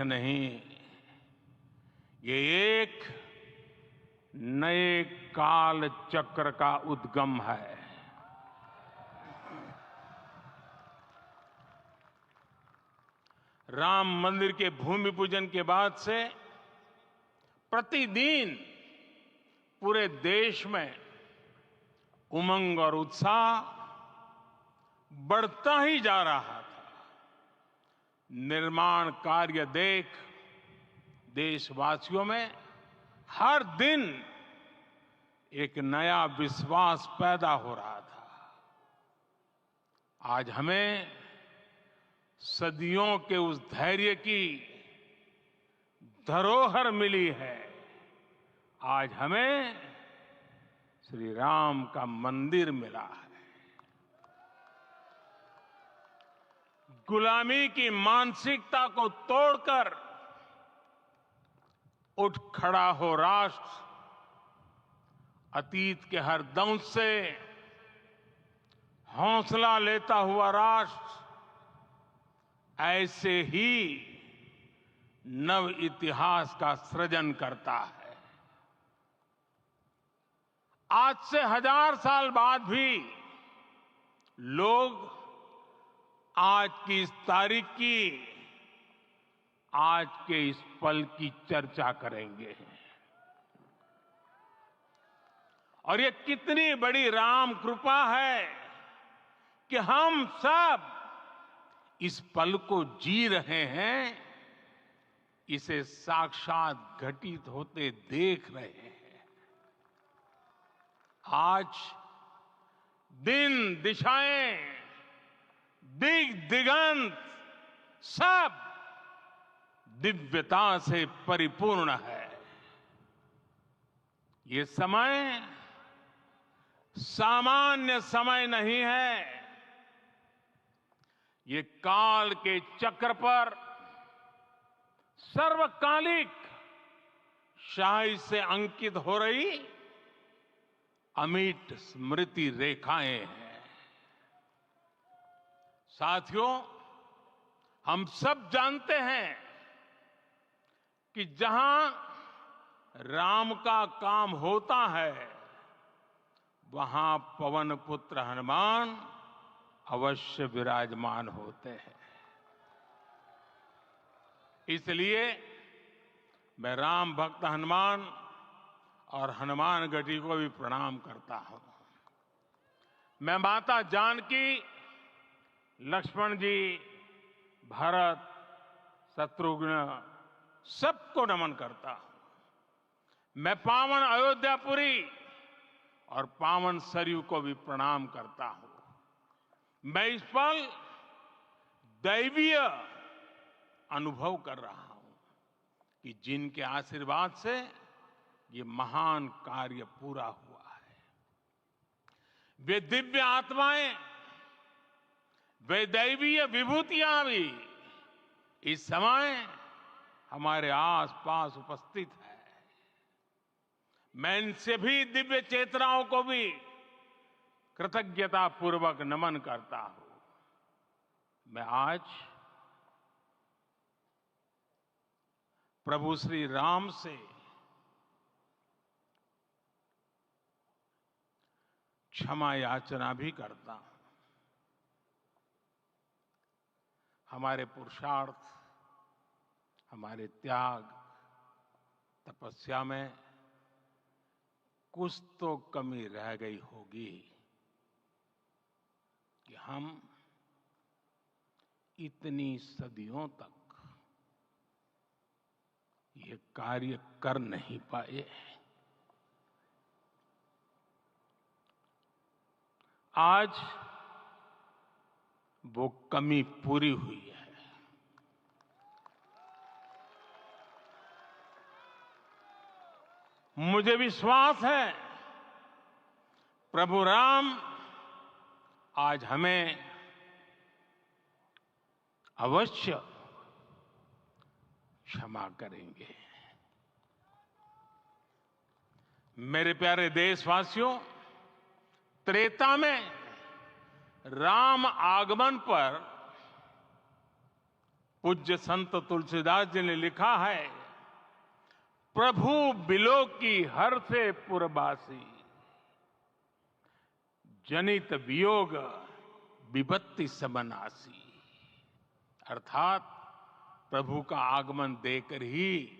नहीं, ये एक नए काल चक्र का उद्गम है। राम मंदिर के भूमि पूजन के बाद से प्रतिदिन पूरे देश में उमंग और उत्साह बढ़ता ही जा रहा था। निर्माण कार्य देख देशवासियों में हर दिन एक नया विश्वास पैदा हो रहा था। आज हमें सदियों के उस धैर्य की धरोहर मिली है। आज हमें श्री राम का मंदिर मिला है। गुलामी की मानसिकता को तोड़कर उठ खड़ा हो राष्ट्र। अतीत के हर दंश से हौसला लेता हुआ राष्ट्र ऐसे ही नव इतिहास का सृजन करता है। आज से 1000 साल बाद भी लोग आज की इस तारीख की, आज के इस पल की चर्चा करेंगे। और ये कितनी बड़ी राम कृपा है कि हम सब इस पल को जी रहे हैं, इसे साक्षात घटित होते देख रहे हैं। आज दिन दिशाएं, दिग दिगंत सब दिव्यता से परिपूर्ण है। ये समय सामान्य समय नहीं है। ये काल के चक्र पर सर्वकालिक शाही से अंकित हो रही अमिट स्मृति रेखाएं हैं। साथियों, हम सब जानते हैं कि जहां राम का काम होता है, वहां पवन पुत्र हनुमान अवश्य विराजमान होते हैं। इसलिए मैं राम भक्त हनुमान और हनुमान गढ़ी को भी प्रणाम करता हूं। मैं माता जानकी, लक्ष्मण जी, भरत, शत्रुघ्न सबको नमन करता हूं। मैं पावन अयोध्यापुरी और पावन सरयू को भी प्रणाम करता हूं। मैं इस पल दैवीय अनुभव कर रहा हूं कि जिनके आशीर्वाद से ये महान कार्य पूरा हुआ है। वे दिव्य आत्माएं, वे दैवीय विभूतियां भी इस समय हमारे आसपास उपस्थित है। मैं इन सभी दिव्य चेतनाओं को भी कृतज्ञता पूर्वक नमन करता हूं। मैं आज प्रभु श्री राम से क्षमा याचना भी करता हूं। हमारे पुरुषार्थ, हमारे त्याग, तपस्या में कुछ तो कमी रह गई होगी कि हम इतनी सदियों तक ये कार्य कर नहीं पाए। आज वो कमी पूरी हुई है। मुझे विश्वास है प्रभु राम आज हमें अवश्य क्षमा करेंगे। मेरे प्यारे देशवासियों, त्रेता में राम आगमन पर पूज्य संत तुलसीदास जी ने लिखा है, प्रभु बिलो की हर से पुरबासी, जनित वियोग विपत्ति समनासी। अर्थात प्रभु का आगमन देकर ही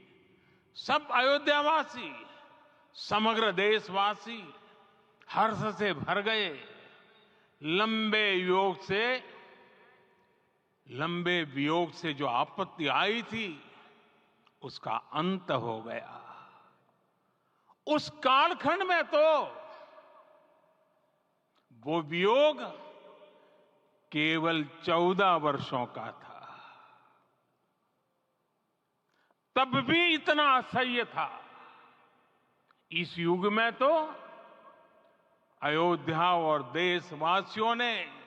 सब अयोध्यावासी, समग्र देशवासी हर्ष से भर गए। लंबे वियोग से जो आपत्ति आई थी उसका अंत हो गया। उस कालखंड में तो वो वियोग केवल 14 वर्षों का था, तब भी इतना असह्य था। इस युग में तो अयोध्या और देशवासियों ने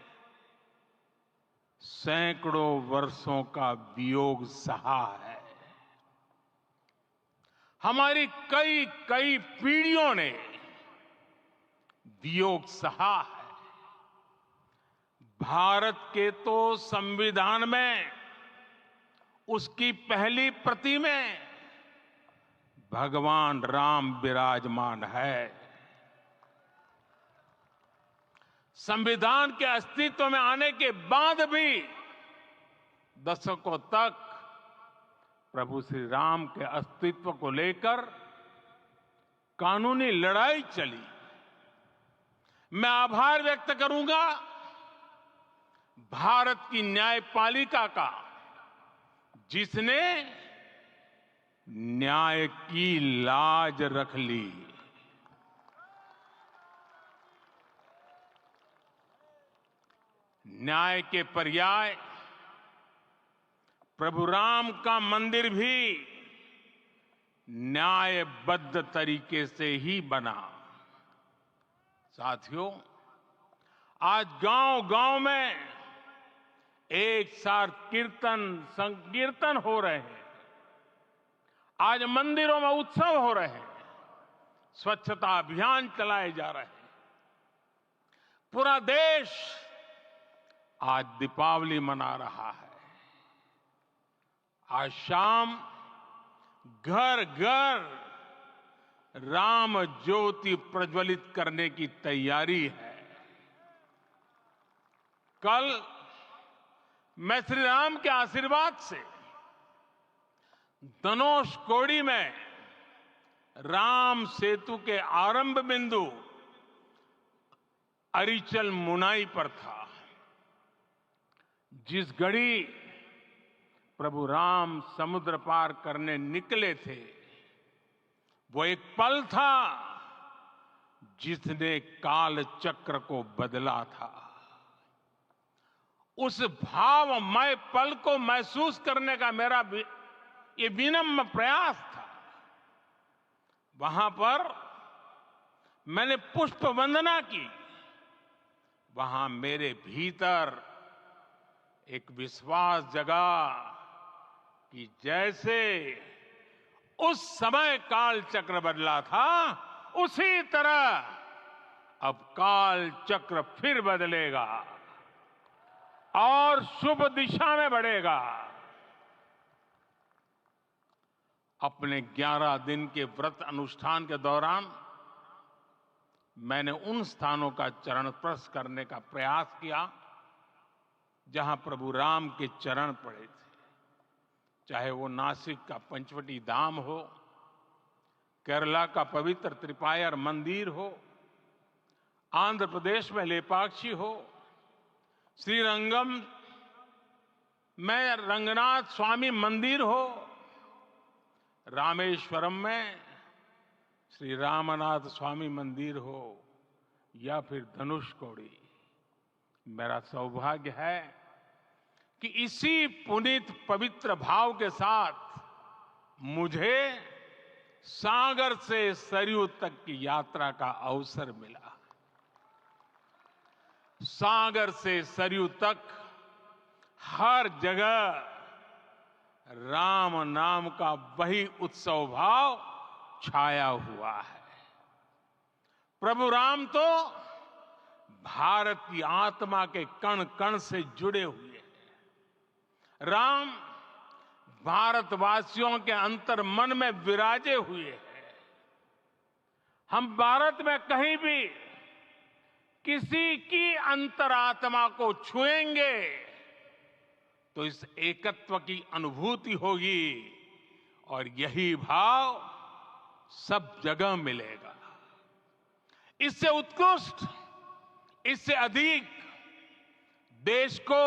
सैकड़ों वर्षों का वियोग सहा है। हमारी कई कई पीढ़ियों ने वियोग सहा है। भारत के तो संविधान में उसकी पहली प्रति में भगवान राम विराजमान है। संविधान के अस्तित्व में आने के बाद भी दशकों तक प्रभु श्री राम के अस्तित्व को लेकर कानूनी लड़ाई चली। मैं आभार व्यक्त करूंगा भारत की न्यायपालिका का, जिसने न्याय की लाज रख ली। न्याय के पर्याय प्रभु राम का मंदिर भी न्यायबद्ध तरीके से ही बना। साथियों, आज गांव-गांव में एक साथ कीर्तन संकीर्तन हो रहे हैं। आज मंदिरों में उत्सव हो रहे हैं, स्वच्छता अभियान चलाए जा रहे हैं। पूरा देश आज दीपावली मना रहा है। आज शाम घर घर राम ज्योति प्रज्वलित करने की तैयारी है। कल मैं श्री राम के आशीर्वाद से धनुषकोडी में राम सेतु के आरंभ बिंदु अरिचल मुनाई पर था। जिस घड़ी प्रभु राम समुद्र पार करने निकले थे, वो एक पल था जिसने काल चक्र को बदला था। उस भावमय पल को महसूस करने का मेरा ये विनम्र प्रयास था। वहां पर मैंने पुष्प वंदना की। वहां मेरे भीतर एक विश्वास जगा कि जैसे उस समय काल चक्र बदला था, उसी तरह अब काल चक्र फिर बदलेगा और शुभ दिशा में बढ़ेगा। अपने 11 दिन के व्रत अनुष्ठान के दौरान मैंने उन स्थानों का चरण स्पर्श करने का प्रयास किया जहां प्रभु राम के चरण पड़े थे। चाहे वो नासिक का पंचवटी धाम हो, केरला का पवित्र त्रिपायर मंदिर हो, आंध्र प्रदेश में लेपाक्षी हो, श्रीरंगम में रंगनाथ स्वामी मंदिर हो, रामेश्वरम में श्री रामनाथ स्वामी मंदिर हो, या फिर धनुषकोडी। मेरा सौभाग्य है कि इसी पुनीत पवित्र भाव के साथ मुझे सागर से सरयू तक की यात्रा का अवसर मिला। सागर से सरयू तक हर जगह राम नाम का वही उत्सव भाव छाया हुआ है। प्रभु राम तो भारत की आत्मा के कण कण से जुड़े हुए हैं। राम भारतवासियों के अंतर मन में विराजे हुए हैं। हम भारत में कहीं भी किसी की अंतरात्मा को छुएंगे तो इस एकत्व की अनुभूति होगी और यही भाव सब जगह मिलेगा। इससे उत्कृष्ट, इससे अधिक देश को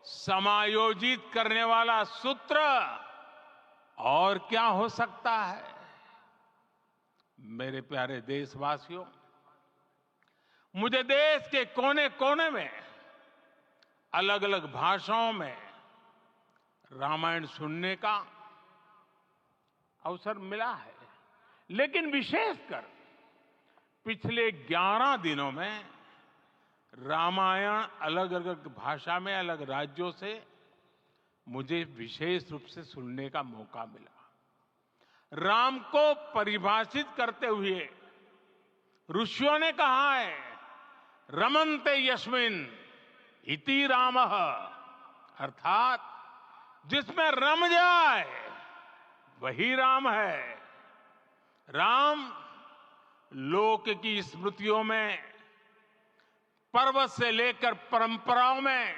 समायोजित करने वाला सूत्र और क्या हो सकता है। मेरे प्यारे देशवासियों, मुझे देश के कोने कोने में अलग अलग भाषाओं में रामायण सुनने का अवसर मिला है, लेकिन विशेषकर पिछले 11 दिनों में रामायण अलग अलग भाषा में अलग राज्यों से मुझे विशेष रूप से सुनने का मौका मिला। राम को परिभाषित करते हुए ऋषियों ने कहा है, रमन्ते यस्मिन् इति रामः, अर्थात जिसमें रम जाए वही राम है। राम लोक की स्मृतियों में, पर्वत से लेकर परंपराओं में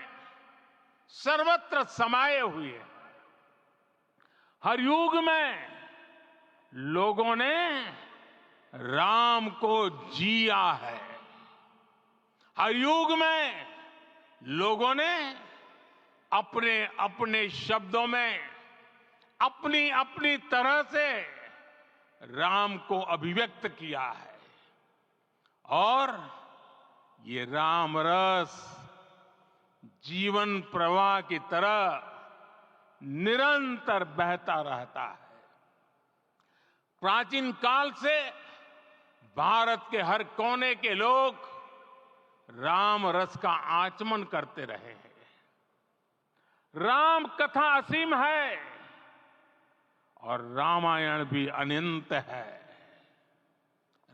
सर्वत्र समाये हुए हैं। हर युग में लोगों ने राम को जिया है। हर युग में लोगों ने अपने अपने शब्दों में अपनी अपनी तरह से राम को अभिव्यक्त किया है और ये राम रस जीवन प्रवाह की तरह निरंतर बहता रहता है। प्राचीन काल से भारत के हर कोने के लोग राम रस का आचमन करते रहे हैं। राम कथा असीम है और रामायण भी अनंत है।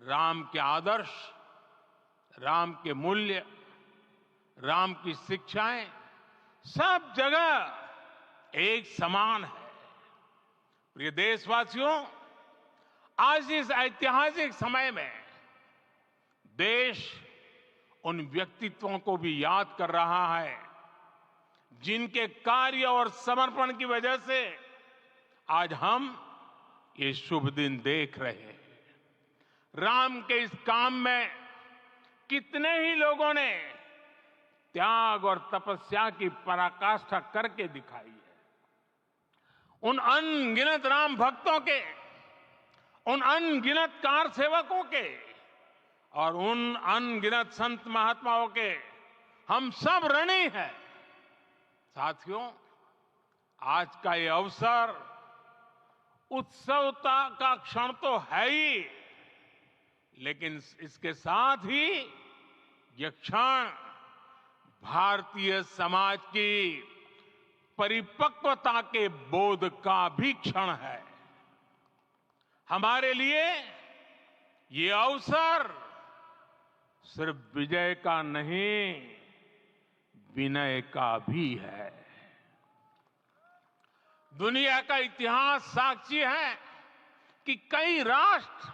राम के आदर्श, राम के मूल्य, राम की शिक्षाएं सब जगह एक समान है। प्रिय देशवासियों, आज इस ऐतिहासिक समय में देश उन व्यक्तित्वों को भी याद कर रहा है जिनके कार्य और समर्पण की वजह से आज हम ये शुभ दिन देख रहे हैं। राम के इस काम में कितने ही लोगों ने त्याग और तपस्या की पराकाष्ठा करके दिखाई है। उन अनगिनत राम भक्तों के, उन अनगिनत कार सेवकों के और उन अनगिनत संत महात्माओं के हम सब ऋणी हैं। साथियों, आज का ये अवसर उत्सवता का क्षण तो है ही, लेकिन इसके साथ ही यह क्षण भारतीय समाज की परिपक्वता के बोध का भी क्षण है। हमारे लिए ये अवसर सिर्फ विजय का नहीं, विनय का भी है। दुनिया का इतिहास साक्षी है कि कई राष्ट्र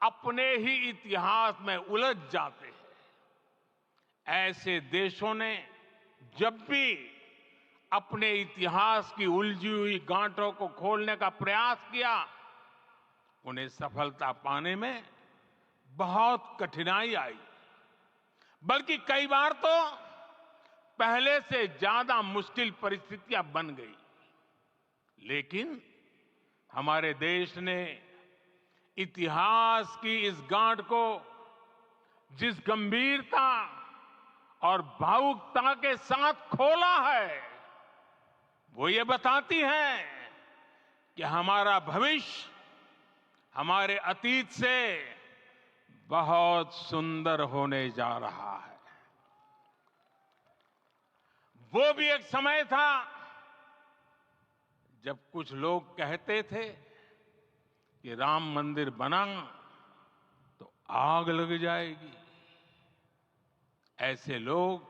अपने ही इतिहास में उलझ जाते हैं। ऐसे देशों ने जब भी अपने इतिहास की उलझी हुई गांठों को खोलने का प्रयास किया, उन्हें सफलता पाने में बहुत कठिनाई आई, बल्कि कई बार तो पहले से ज्यादा मुश्किल परिस्थितियां बन गई। लेकिन हमारे देश ने इतिहास की इस गांठ को जिस गंभीरता और भावुकता के साथ खोला है, वो ये बताती है कि हमारा भविष्य हमारे अतीत से बहुत सुंदर होने जा रहा है। वो भी एक समय था जब कुछ लोग कहते थे कि राम मंदिर बना तो आग लग जाएगी। ऐसे लोग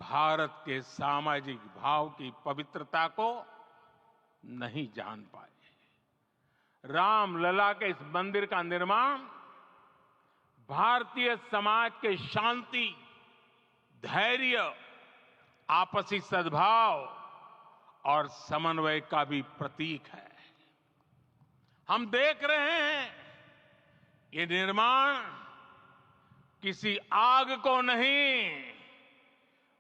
भारत के सामाजिक भाव की पवित्रता को नहीं जान पाए। रामलला के इस मंदिर का निर्माण भारतीय समाज के शांति, धैर्य, आपसी सद्भाव और समन्वय का भी प्रतीक है। हम देख रहे हैं ये निर्माण किसी आग को नहीं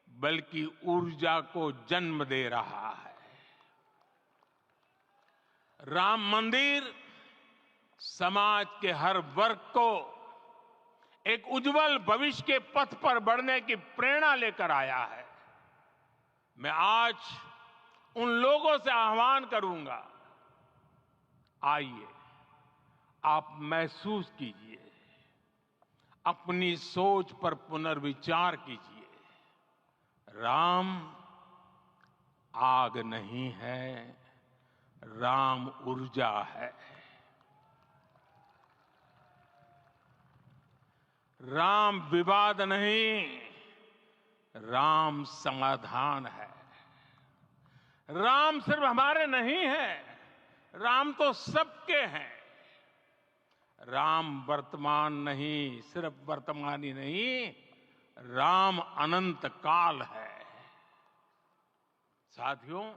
बल्कि ऊर्जा को जन्म दे रहा है। राम मंदिर समाज के हर वर्ग को एक उज्जवल भविष्य के पथ पर बढ़ने की प्रेरणा लेकर आया है। मैं आज उन लोगों से आह्वान करूंगा, आइए आप महसूस कीजिए, अपनी सोच पर पुनर्विचार कीजिए। राम आग नहीं है, राम ऊर्जा है। राम विवाद नहीं, राम समाधान है। राम सिर्फ हमारे नहीं है, राम तो सबके हैं। राम वर्तमान नहीं, सिर्फ वर्तमान ही नहीं, राम अनंत काल है। साथियों,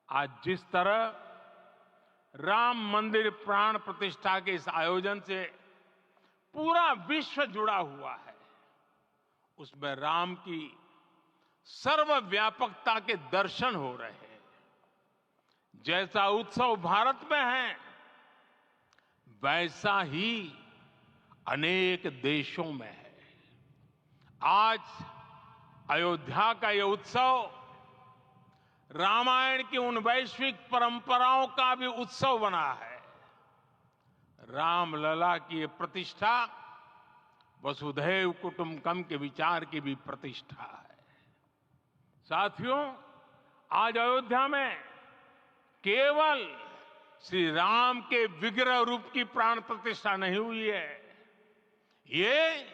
आज जिस तरह राम मंदिर प्राण प्रतिष्ठा के इस आयोजन से पूरा विश्व जुड़ा हुआ है, उसमें राम की सर्वव्यापकता के दर्शन हो रहे हैं। जैसा उत्सव भारत में है, वैसा ही अनेक देशों में है। आज अयोध्या का यह उत्सव रामायण की उन वैश्विक परंपराओं का भी उत्सव बना है। रामलला की ये प्रतिष्ठा वसुधैव कुटुंबकम के विचार की भी प्रतिष्ठा है। साथियों, आज अयोध्या में केवल श्री राम के विग्रह रूप की प्राण प्रतिष्ठा नहीं हुई है, ये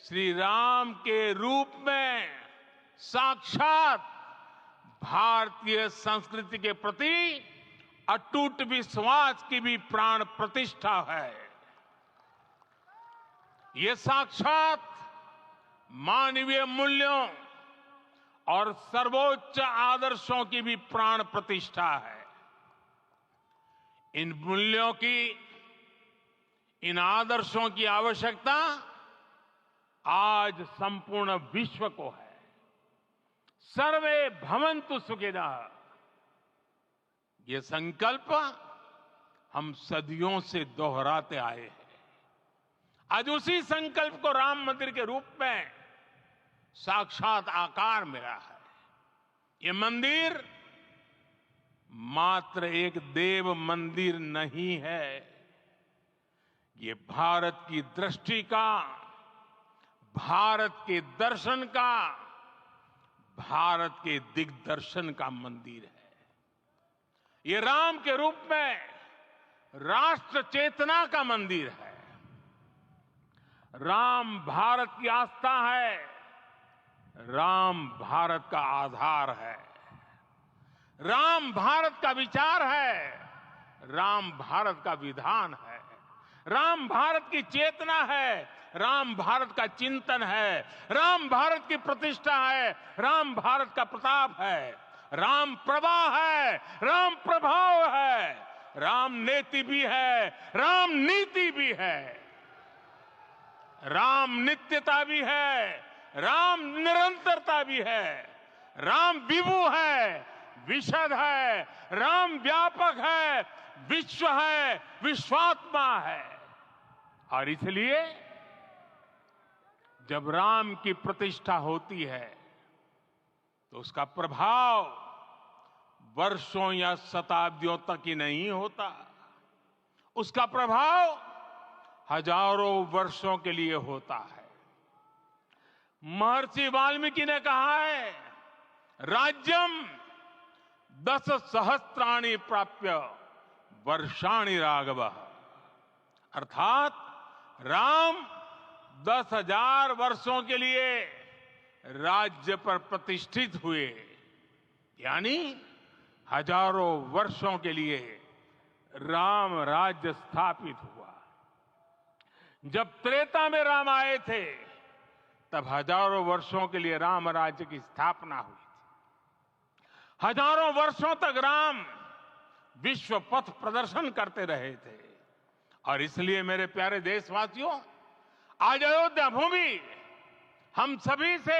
श्री राम के रूप में साक्षात भारतीय संस्कृति के प्रति अटूट विश्वास की भी प्राण प्रतिष्ठा है। ये साक्षात मानवीय मूल्यों और सर्वोच्च आदर्शों की भी प्राण प्रतिष्ठा है। इन मूल्यों की, इन आदर्शों की आवश्यकता आज संपूर्ण विश्व को है। सर्वे भवन्तु सुखिनः, ये संकल्प हम सदियों से दोहराते आए हैं। आज उसी संकल्प को राम मंदिर के रूप में साक्षात आकार मिला है। ये मंदिर मात्र एक देव मंदिर नहीं है, ये भारत की दृष्टि का, भारत के दर्शन का, भारत के दिग्दर्शन का मंदिर है। ये राम के रूप में राष्ट्र चेतना का मंदिर है। राम भारत की आस्था है, राम भारत का आधार है, राम भारत का विचार है, राम भारत का विधान है, राम भारत की चेतना है, राम भारत का चिंतन है, राम भारत की प्रतिष्ठा है, राम भारत का प्रताप है, राम प्रवाह है, राम प्रभाव है, राम नेति भी है, राम नीति भी है, राम नित्यता भी है, राम निरंतरता भी है, राम विभु है, विशद है, राम व्यापक है, विश्व है, विश्वात्मा है। और इसलिए जब राम की प्रतिष्ठा होती है तो उसका प्रभाव वर्षों या शताब्दियों तक ही नहीं होता, उसका प्रभाव हजारों वर्षों के लिए होता है। महर्षि वाल्मीकि ने कहा है, राज्यम 10 सहस्त्राणि प्राप्य वर्षाणि राघव, अर्थात राम 10,000 वर्षों के लिए राज्य पर प्रतिष्ठित हुए, यानी हजारों वर्षों के लिए राम राज्य स्थापित हुआ। जब त्रेता में राम आए थे तब हजारों वर्षों के लिए राम राज्य की स्थापना हुई थी। हजारों वर्षों तक राम विश्व पथ प्रदर्शन करते रहे थे। और इसलिए मेरे प्यारे देशवासियों, आज अयोध्या भूमि हम सभी से